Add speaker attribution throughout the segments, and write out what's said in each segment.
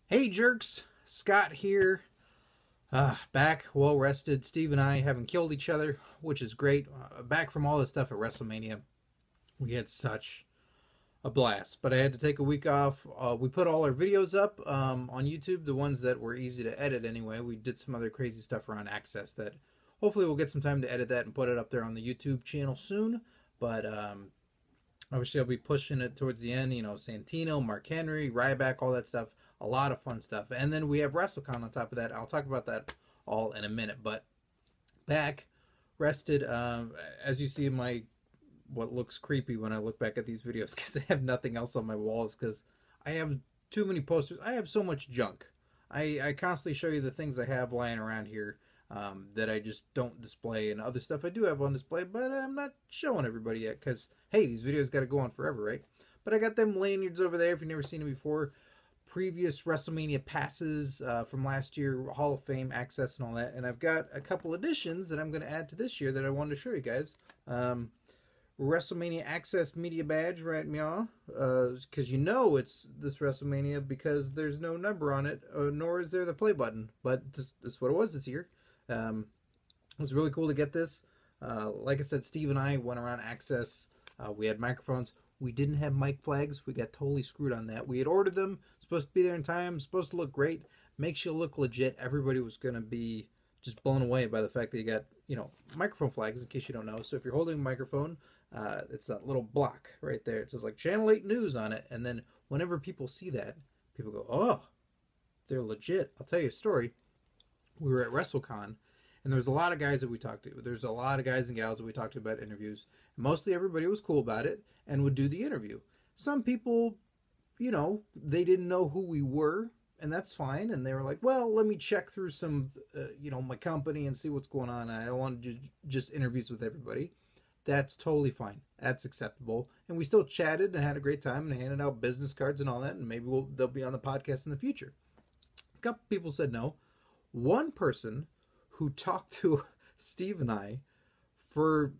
Speaker 1: Hey jerks, Scott here. Back, well rested. Steve and I haven't killed each other, which is great. Back from all this stuff at Wrestlemania. We had such a blast, but I had to take a week off. We put all our videos up on YouTube, the ones that were easy to edit anyway. We did some other crazy stuff around Axxess that hopefully we'll get some time to edit that and put it up there on the YouTube channel soon. But obviously, I'll be pushing it towards the end. Santino, Mark Henry, Ryback, all that stuff. A lot of fun stuff. And then we have WrestleCon on top of that. I'll talk about that all in a minute. But back, rested. As you see in my what looks creepy when I look back at these videos because I have nothing else on my walls because I have too many posters. I have so much junk. I constantly show you the things I have lying around here that I just don't display, and other stuff I do have on display, but I'm not showing everybody yet because, hey, these videos got to go on forever, right? But I got them lanyards over there if you've never seen them before. Previous WrestleMania passes from last year, Hall of Fame, Axxess, and all that. And I've got a couple additions that I'm going to add to this year that I wanted to show you guys. WrestleMania Axxess Media Badge right now, because it's this WrestleMania because there's no number on it, nor is there the play button. But this is what it was this year. It was really cool to get this. Like I said, Steve and I went around Axxess. We had microphones. We didn't have mic flags. We got totally screwed on that. We had ordered them. Supposed to be there in time. Supposed to look great. Makes you look legit. Everybody was going to be just blown away by the fact that you got, microphone flags, in case you don't know. So if you're holding a microphone, it's that little block right there. It says like Channel 8 News on it. And then whenever people see that, people go, oh, they're legit. I'll tell you a story. We were at WrestleCon, and there's a lot of guys that we talked to. There's a lot of guys and gals that we talked to about interviews. Mostly everybody was cool about it and would do the interview. Some people, they didn't know who we were, and that's fine. And they were like, well, let me check through some, my company and see what's going on. And I don't want to do just interviews with everybody. That's totally fine. That's acceptable. And we still chatted and had a great time and handed out business cards and all that. And maybe they'll be on the podcast in the future. A couple people said no. One person who talked to Steve and I for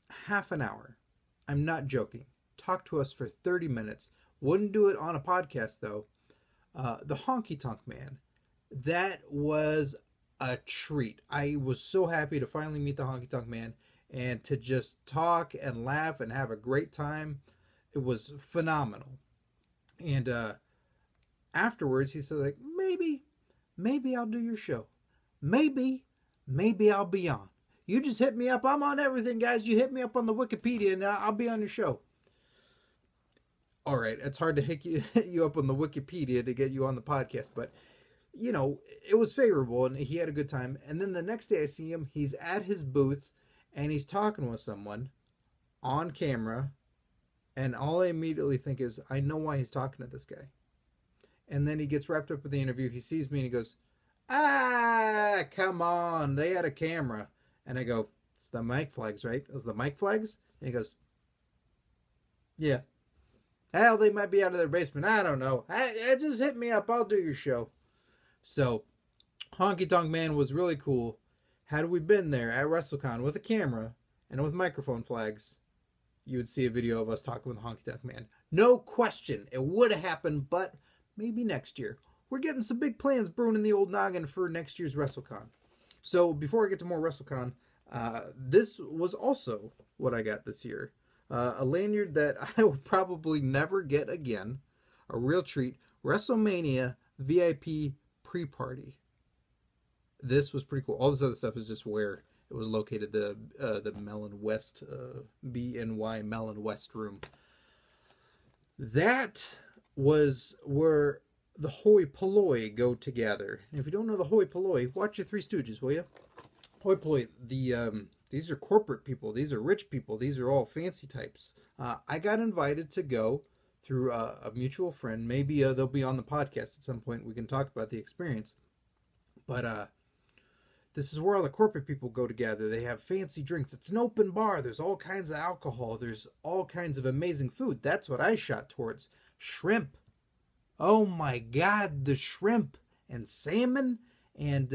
Speaker 1: half an hour. I'm not joking. Talked to us for 30 minutes. Wouldn't do it on a podcast, though. The Honky Tonk Man. That was a treat. I was so happy to finally meet the Honky Tonk Man and to just talk and laugh and have a great time. It was phenomenal. And afterwards, he said, like, maybe I'll do your show. Maybe I'll be on. You just hit me up. I'm on everything, guys. You hit me up on the Wikipedia and I'll be on your show. All right, it's hard to hit you up on the Wikipedia to get you on the podcast, but, it was favorable and he had a good time. And then the next day I see him, he's at his booth and he's talking with someone on camera. And all I immediately think is, I know why he's talking to this guy. And then he gets wrapped up with the interview. He sees me and he goes, ah, come on, they had a camera. And I go, it's the mic flags, right? It was the mic flags? And he goes, yeah. Hell, they might be out of their basement. I don't know. Just hit me up. I'll do your show. So, Honky Tonk Man was really cool. Had we been there at WrestleCon with a camera and with microphone flags, you would see a video of us talking with Honky Tonk Man. No question. It would have happened, but maybe next year. We're getting some big plans brewing in the old noggin for next year's WrestleCon. So before I get to more WrestleCon, this was also what I got this year. A lanyard that I will probably never get again. A real treat. WrestleMania VIP pre-party. This was pretty cool. All this other stuff is just where it was located. The Mellon West, BNY Mellon West room. That was where the hoi polloi go together. And if you don't know the hoi polloi, watch your Three Stooges, will you? Hoi polloi, these are corporate people. These are rich people. These are all fancy types. I got invited to go through a mutual friend. Maybe they'll be on the podcast at some point. We can talk about the experience. But this is where all the corporate people go together. They have fancy drinks. It's an open bar. There's all kinds of alcohol. There's all kinds of amazing food. That's what I shot towards. Shrimp. Oh my God, the shrimp and salmon and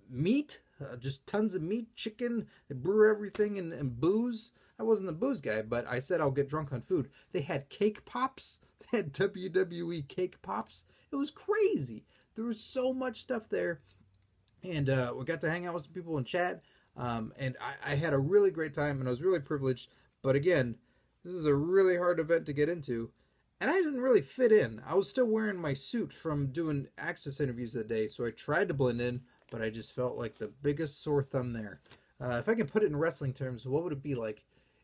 Speaker 1: meat, just tons of meat, chicken. They brew everything and booze. I wasn't the booze guy, but I said I'll get drunk on food. They had cake pops. They had WWE cake pops. It was crazy. There was so much stuff there. And we got to hang out with some people in chat. And I had a really great time, and I was really privileged. But again, this is a really hard event to get into. And I didn't really fit in. I was still wearing my suit from doing Axxess interviews that day, so I tried to blend in, but I just felt like the biggest sore thumb there. If I can put it in wrestling terms, what would it be like?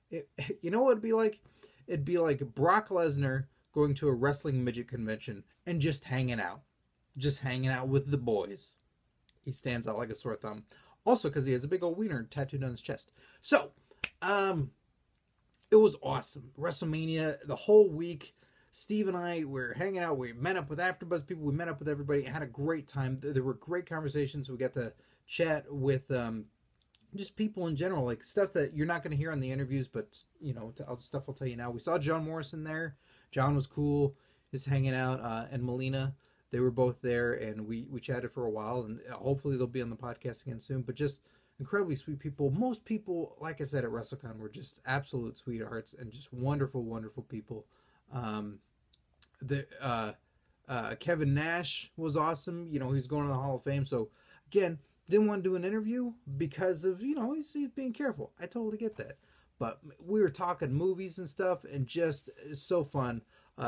Speaker 1: You know what it'd be like? It'd be like Brock Lesnar going to a wrestling midget convention and just hanging out. Just hanging out with the boys. He stands out like a sore thumb. Also because he has a big old wiener tattooed on his chest. So, it was awesome. WrestleMania, the whole week. Steve and I were hanging out. We met up with AfterBuzz people. We met up with everybody. Had a great time. There were great conversations. We got to chat with just people in general, like stuff that you're not going to hear on the interviews, but you know, stuff I'll tell you now. We saw John Morrison there. John was cool. Just hanging out, and Melina. They were both there, and we chatted for a while, and hopefully they'll be on the podcast again soon. But just incredibly sweet people. Most people, like I said, at WrestleCon were just absolute sweethearts and just wonderful, wonderful people. Kevin Nash was awesome. You know, he's going to the Hall of Fame. So again, didn't want to do an interview because of, you know, he's being careful. I totally get that. But we were talking movies and stuff, and just it's so fun.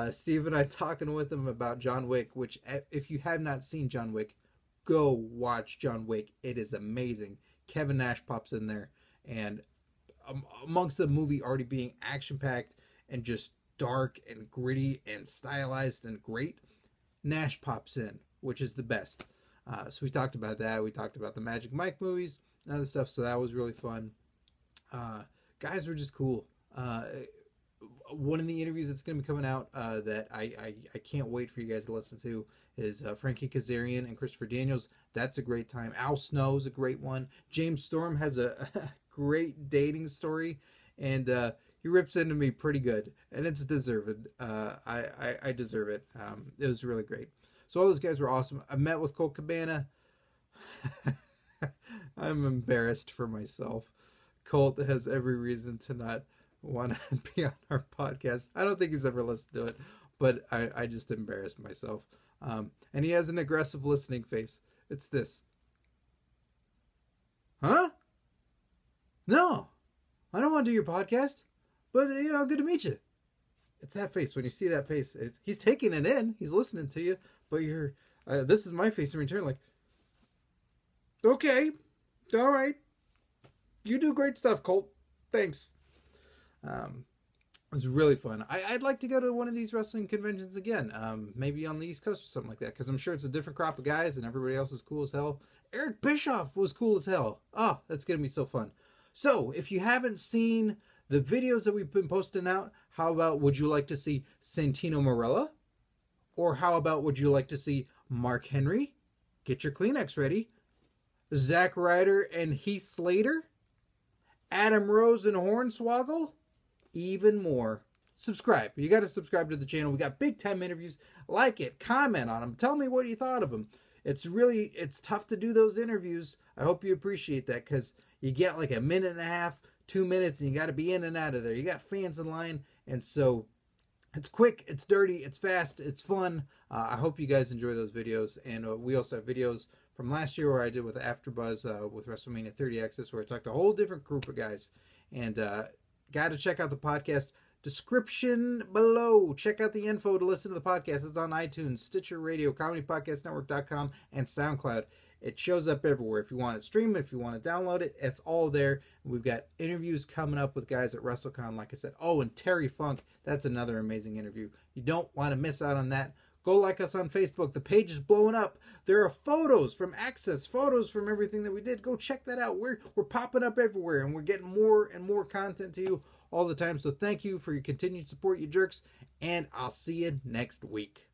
Speaker 1: Steve and I talking with him about John Wick, which if you have not seen John Wick, go watch John Wick. It is amazing. Kevin Nash pops in there, and amongst the movie already being action-packed and just dark and gritty and stylized and great, Nash pops in, which is the best. So we talked about that. We talked about the Magic Mike movies and other stuff, so that was really fun. Guys were just cool. One of the interviews that's going to be coming out that I can't wait for you guys to listen to is Frankie Kazarian and Christopher Daniels. That's a great time. Al Snow's a great one. James Storm has a great dating story, and he rips into me pretty good, and it's deserved. I deserve it. It was really great. So all those guys were awesome. I met with Colt Cabana. I'm embarrassed for myself. Colt has every reason to not want to be on our podcast. I don't think he's ever listened to it, but I just embarrassed myself. And he has an aggressive listening face. It's this. Huh? No, I don't want to do your podcast, but you know, good to meet you. It's that face. When you see that face, he's taking it in. He's listening to you, but this is my face in return. Like, okay, all right, you do great stuff, Colt. Thanks. It was really fun. I'd like to go to one of these wrestling conventions again. Maybe on the East Coast or something like that, because I'm sure it's a different crop of guys and everybody else is cool as hell. Eric Bischoff was cool as hell. Oh, that's going to be so fun. So, if you haven't seen the videos that we've been posting out, how about would you like to see Santino Marella? Or how about would you like to see Mark Henry? Get your Kleenex ready. Zack Ryder and Heath Slater? Adam Rose and Hornswoggle? Even more. Subscribe. You got to subscribe to the channel. We got big time interviews. Like it. Comment on them. Tell me what you thought of them. It's tough to do those interviews. I hope you appreciate that, because you get like a minute and a half, 2 minutes, and you got to be in and out of there. You got fans in line, and so it's quick, it's dirty, it's fast, it's fun. I hope you guys enjoy those videos, and we also have videos from last year where I did with AfterBuzz with WrestleMania 30 Axxess, where I talked to a whole different group of guys. And got to check out the podcast description below. Check out the info to listen to the podcast. It's on iTunes, Stitcher Radio, ComedyPodcastNetwork.com, and SoundCloud. It shows up everywhere. If you want to stream it, if you want to download it, it's all there. We've got interviews coming up with guys at WrestleCon, like I said. Oh, and Terry Funk, that's another amazing interview. You don't want to miss out on that. Go like us on Facebook. The page is blowing up. There are photos from Axxess, photos from everything that we did. Go check that out. We're popping up everywhere, and we're getting more and more content to you all the time. So thank you for your continued support, you jerks, and I'll see you next week.